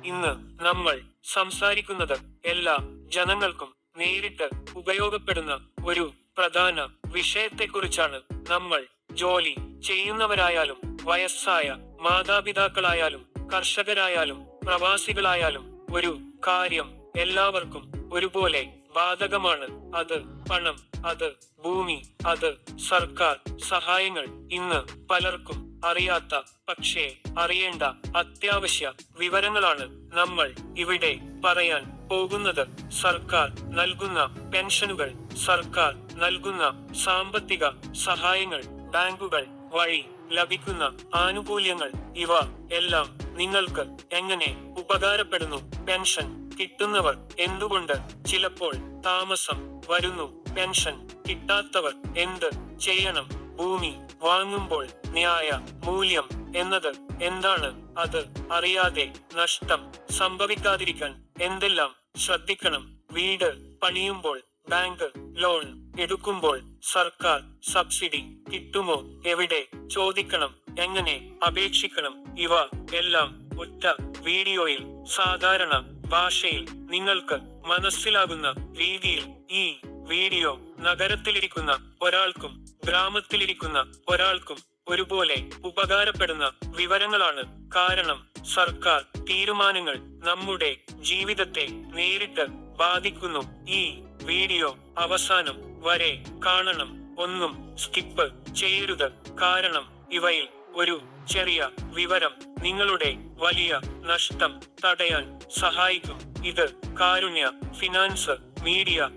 ഇന്ന് നമ്മൾ സംസാരിക്കുന്നത് എല്ലാ ജനങ്ങൾക്കും നേരിട്ട് ഉപയോഗപ്പെടുന്ന ഒരു പ്രധാന വിഷയത്തെക്കുറിച്ചാണ്. നമ്മൾ ജോലി ചെയ്യുന്നവരായാലും വയസ്സായ മാതാപിതാക്കളായാലും കർഷകരായാലും പ്രവാസികളായാലും ഒരു കാര്യം എല്ലാവർക്കും ഒരുപോലെ ബാധകമാണ്. അത് പണം, അത് ഭൂമി, അത് സർക്കാർ സഹായങ്ങൾ. ഇന്ന് പലർക്കും അറിയാത്ത പക്ഷേ അറിയേണ്ട അത്യാവശ്യ വിവരങ്ങളാണ് നമ്മൾ ഇവിടെ പറയാൻ പോകുന്നത്. സർക്കാർ നൽകുന്ന പെൻഷനുകൾ, സർക്കാർ നൽകുന്ന സാമ്പത്തിക സഹായങ്ങൾ, ബാങ്കുകൾ വഴി ലഭിക്കുന്ന ആനുകൂല്യങ്ങൾ, ഇവ എല്ലാം നിങ്ങൾക്ക് എങ്ങനെ ഉപകാരപ്പെടുന്നു? പെൻഷൻ കിട്ടുന്നവർ എന്തുകൊണ്ട് ചിലപ്പോൾ താമസം വരുന്നു? പെൻഷൻ കിട്ടാത്തവർ എന്ത് ചെയ്യണം? ഭൂമി വാങ്ങുമ്പോൾ ന്യായ മൂല്യം എന്നത് എന്താണ്? അത് അറിയാതെ നഷ്ടം സംഭവിക്കാതിരിക്കാൻ എന്തെല്ലാം ശ്രദ്ധിക്കണം? വീട് പണിയുമ്പോൾ, ബാങ്ക് ലോൺ എടുക്കുമ്പോൾ സർക്കാർ സബ്സിഡി കിട്ടുമോ? എവിടെ ചോദിക്കണം? എങ്ങനെ അപേക്ഷിക്കണം? ഇവ എല്ലാം ഒറ്റ വീഡിയോയിൽ സാധാരണ ഭാഷയിൽ നിങ്ങൾക്ക് മനസ്സിലാകുന്ന രീതിയിൽ. ഈ വീഡിയോ നഗരത്തിലിരിക്കുന്ന ഒരാൾക്കും ഗ്രാമത്തിലിരിക്കുന്ന ഒരാൾക്കും ഒരുപോലെ ഉപകാരപ്പെടുന്ന വിവരങ്ങളാണ്. കാരണം സർക്കാർ തീരുമാനങ്ങൾ നമ്മുടെ ജീവിതത്തെ നേരിട്ട് ബാധിക്കുന്നു. ഈ വീഡിയോ അവസാനം വരെ കാണണം. ഒന്നും സ്കിപ്പ് ചെയ്യരുത്. കാരണം ഇവയിൽ ഒരു ചെറിയ വിവരം നിങ്ങളുടെ വലിയ നഷ്ടം തടയാൻ സഹായിക്കും. ഇത് കാരുണ്യ ഫിനാൻസ് മീഡിയ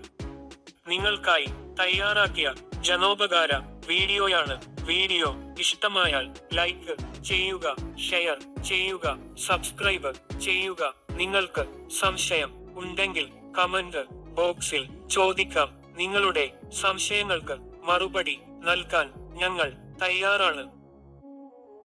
നിങ്ങൾക്കായി തയ്യാറാക്കിയ ജനോപകാര വീഡിയോയാണ്. വീഡിയോ ഇഷ്ടമായാൽ ലൈക്ക് ചെയ്യുക, ഷെയർ ചെയ്യുക, സബ്സ്ക്രൈബ് ചെയ്യുക. നിങ്ങൾക്ക് സംശയം ഉണ്ടെങ്കിൽ കമന്റ് ബോക്സിൽ ചോദിക്കാം. നിങ്ങളുടെ സംശയങ്ങൾക്ക് മറുപടി നൽകാൻ ഞങ്ങൾ തയ്യാറാണ്.